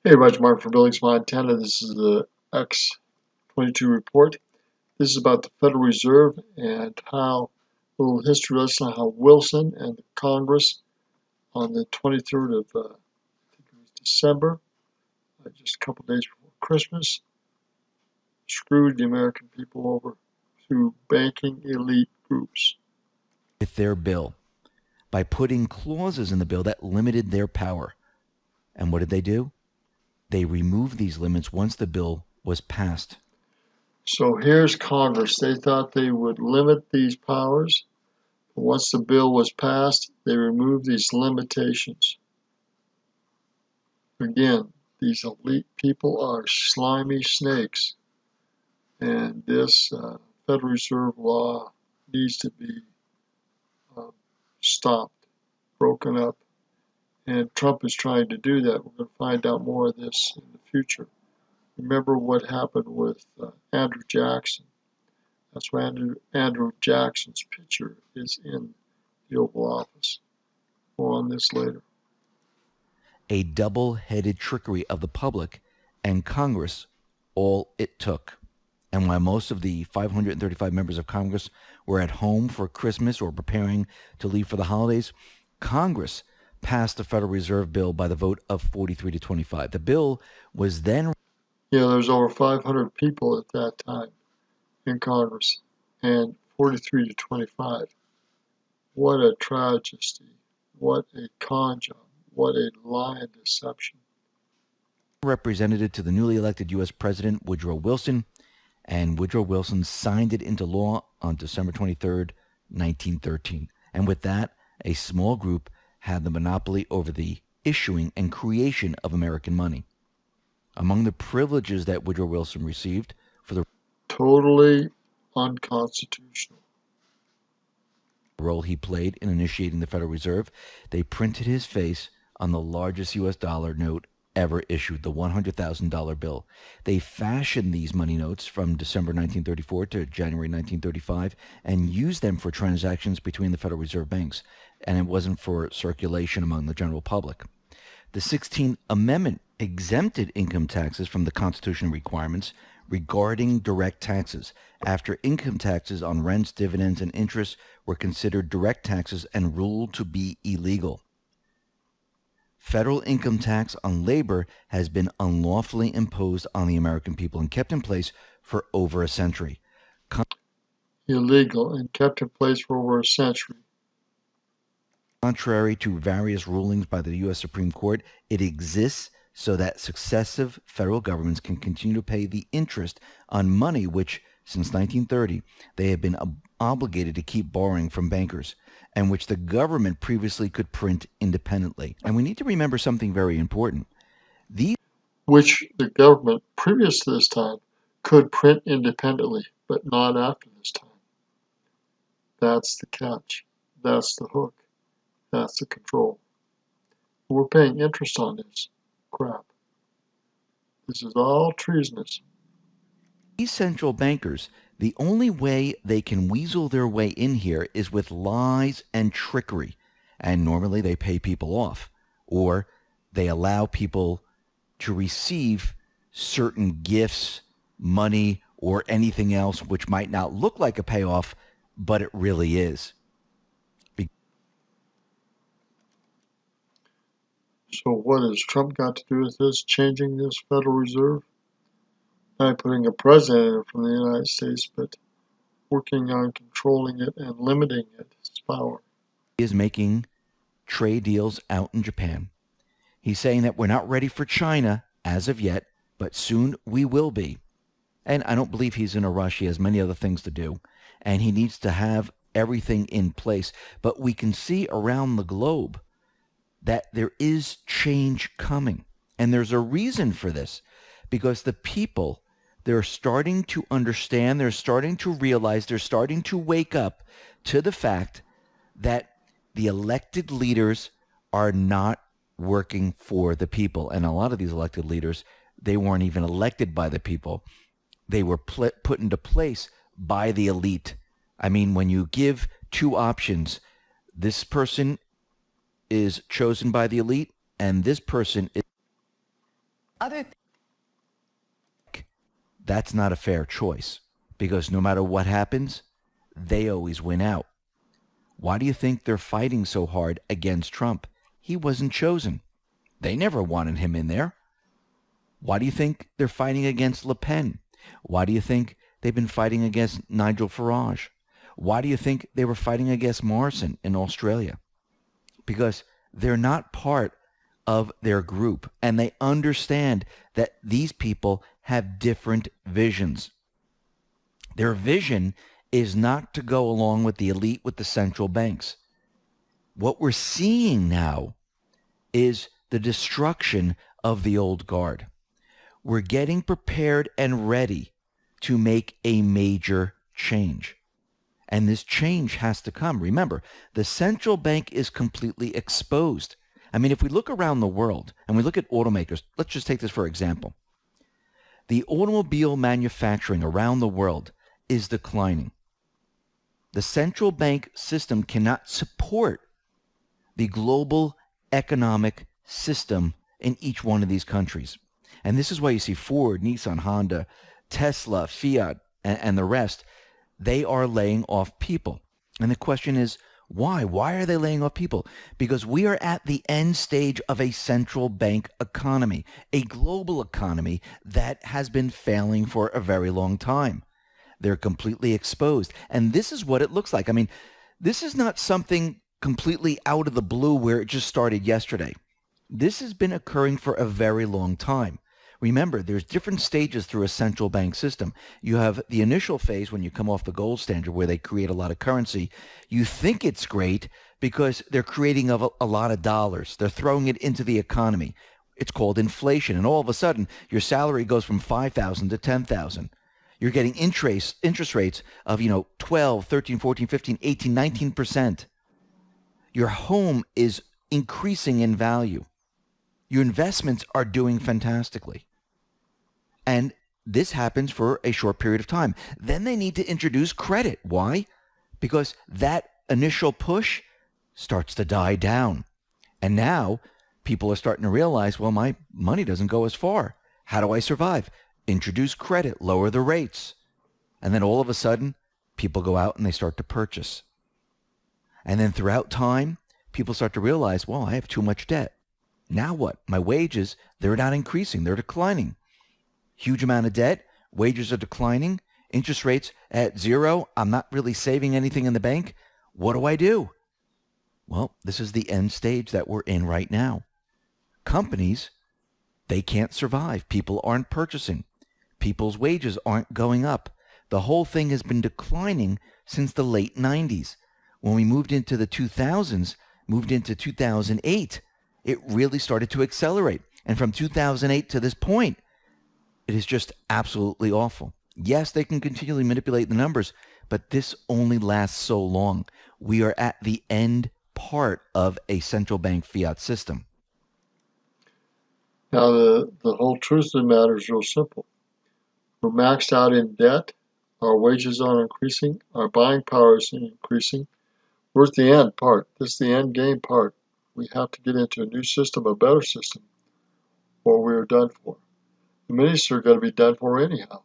Hey, Roger Martin from Billings, Montana. This is the X22 report. This is about the Federal Reserve and how a little history lesson on how Wilson and the Congress on the 23rd of I think it was December, just a couple days before Christmas, screwed the American people over through banking elite groups. With their bill by putting clauses in the bill that limited their power. And what did they do? They removed these limits once the bill was passed. So here's Congress. They thought they would limit these powers. But once the bill was passed, they removed these limitations. Again, these elite people are slimy snakes, and this Federal Reserve law needs to be stopped, broken up, and Trump is trying to do that. We're going to find out more of this in the future. Remember what happened with Andrew Jackson. That's why Andrew Jackson's picture is in the Oval Office. More on this later. A double-headed trickery of the public and Congress, all it took. And while most of the 535 members of Congress were at home for Christmas or preparing to leave for the holidays, Congress passed the Federal Reserve bill by the vote of 43 to 25. The bill was then... there's over 500 people at that time in Congress, and 43 to 25. What a tragedy. What a con job. What a lie and deception. Represented to the newly elected U.S. President Woodrow Wilson, and Woodrow Wilson signed it into law on December 23rd, 1913. And with that, a small group had the monopoly over the issuing and creation of American money. Among the privileges that Woodrow Wilson received for the totally unconstitutional role he played in initiating the Federal Reserve, they printed his face on the largest U.S. dollar note ever issued, the $100,000 bill. They fashioned these money notes from December 1934 to January 1935 and used them for transactions between the Federal Reserve banks, and it wasn't for circulation among the general public. The 16th Amendment exempted income taxes from the constitutional requirements regarding direct taxes, after income taxes on rents, dividends, and interest were considered direct taxes and ruled to be illegal. Federal income tax on labor has been unlawfully imposed on the American people and kept in place for over a century. Illegal and kept in place for over a century. Contrary to various rulings by the U.S. Supreme Court, it exists so that successive federal governments can continue to pay the interest on money which, since 1930, they have been obligated to keep borrowing from bankers, and which the government previously could print independently. And we need to remember something very important. Which the government previous to this time could print independently, but not after this time. That's the catch. That's the hook. That's the control. We're paying interest on this crap. This is all treasonous. These central bankers, the only way they can weasel their way in here is with lies and trickery. And normally they pay people off, or they allow people to receive certain gifts, money, or anything else which might not look like a payoff, but it really is. So what has Trump got to do with this, changing this Federal Reserve? Not putting a president in it from the United States, but working on controlling it and limiting its power. He is making trade deals out in Japan. He's saying that we're not ready for China as of yet, but soon we will be. And I don't believe he's in a rush. He has many other things to do, and he needs to have everything in place. But we can see around the globe that there is change coming. And there's a reason for this, because the people, they're starting to understand, they're starting to realize, they're starting to wake up to the fact that the elected leaders are not working for the people. And a lot of these elected leaders, they weren't even elected by the people. They were put into place by the elite. I mean, when you give two options, this person is chosen by the elite and this person is Other That's not a fair choice because no matter what happens, they always win out. Why do you think they're fighting so hard against Trump? He wasn't chosen. They never wanted him in there. Why do you think they're fighting against Le Pen? Why do you think they've been fighting against Nigel Farage? Why do you think they were fighting against Morrison in Australia? Because they're not part of their group, and they understand that these people have different visions. Their vision is not to go along with the elite, with the central banks. What we're seeing now is the destruction of the old guard. We're getting prepared and ready to make a major change. And this change has to come. Remember, the central bank is completely exposed. I mean, if we look around the world and we look at automakers, let's just take this for example. The automobile manufacturing around the world is declining. The central bank system cannot support the global economic system in each one of these countries. And this is why you see Ford, Nissan, Honda, Tesla, Fiat, and the rest, they are laying off people. And the question is, why? Why are they laying off people? Because we are at the end stage of a central bank economy, a global economy that has been failing for a very long time. They're completely exposed. And this is what it looks like. I mean, this is not something completely out of the blue where it just started yesterday. This has been occurring for a very long time. Remember, there's different stages through a central bank system. You have the initial phase when you come off the gold standard where they create a lot of currency. You think it's great because they're creating a lot of dollars. They're throwing it into the economy. It's called inflation. And all of a sudden, your salary goes from $5,000 to $10,000. You're getting interest rates of, 12, 13, 14, 15, 18, 19%. Your home is increasing in value. Your investments are doing fantastically. And this happens for a short period of time. Then they need to introduce credit. Why? Because that initial push starts to die down. And now people are starting to realize, well, my money doesn't go as far. How do I survive? Introduce credit, lower the rates. And then all of a sudden, people go out and they start to purchase. And then throughout time, people start to realize, well, I have too much debt. Now what? My wages, they're not increasing. They're declining. Huge amount of debt. Wages are declining. Interest rates at zero. I'm not really saving anything in the bank. What do I do? Well, this is the end stage that we're in right now. Companies, they can't survive. People aren't purchasing. People's wages aren't going up. The whole thing has been declining since the late 90s. When we moved into the 2000s, moved into 2008, it really started to accelerate. And from 2008 to this point, it is just absolutely awful. Yes, they can continually manipulate the numbers, but this only lasts so long. We are at the end part of a central bank fiat system. Now, the whole truth of the matter is real simple. We're maxed out in debt. Our wages aren't increasing. Our buying power isn't increasing. We're at the end part. This is the end game part. We have to get into a new system, a better system, or we're done for. The ministers are going to be done for anyhow.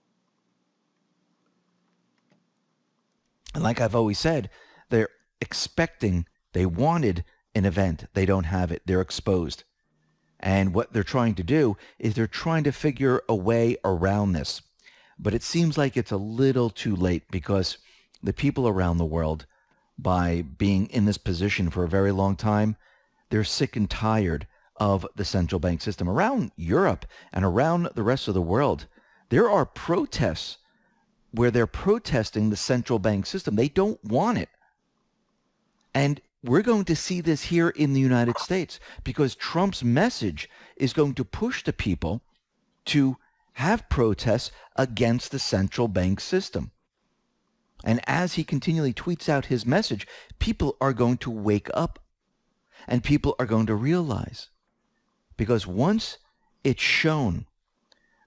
And like I've always said, they're expecting, they wanted an event. They don't have it. They're exposed. And what they're trying to do is they're trying to figure a way around this. But it seems like it's a little too late because the people around the world, by being in this position for a very long time, they're sick and tired of the central bank system. Around Europe and around the rest of the world, there are protests where they're protesting the central bank system. They don't want it. And we're going to see this here in the United States because Trump's message is going to push the people to have protests against the central bank system. And as he continually tweets out his message, people are going to wake up and people are going to realize. Because once it's shown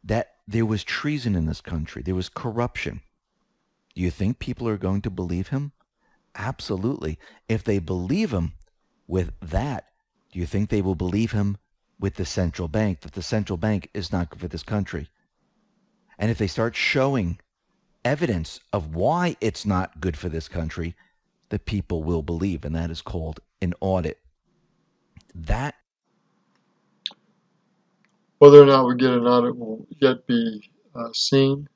that there was treason in this country, there was corruption, do you think people are going to believe him? Absolutely. If they believe him with that, do you think they will believe him with the central bank, that the central bank is not good for this country. And if they start showing evidence of why it's not good for this country, the people will believe, and that is called an audit. That Whether or not we get an audit will yet be seen.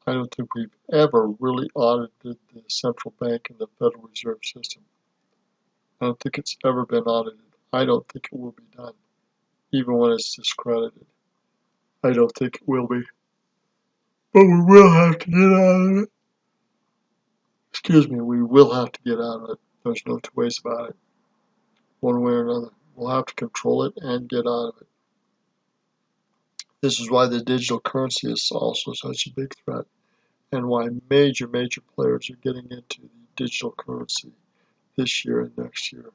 I don't think we've ever really audited the central bank and the Federal Reserve System. I don't think it's ever been audited. I don't think it will be done, even when it's discredited. I don't think it will be. But we will have to get out of it. Excuse me, we will have to get out of it. There's no two ways about it. One way or another. We'll have to control it and get out of it. This is why the digital currency is also such a big threat, and why major players are getting into the digital currency this year and next year.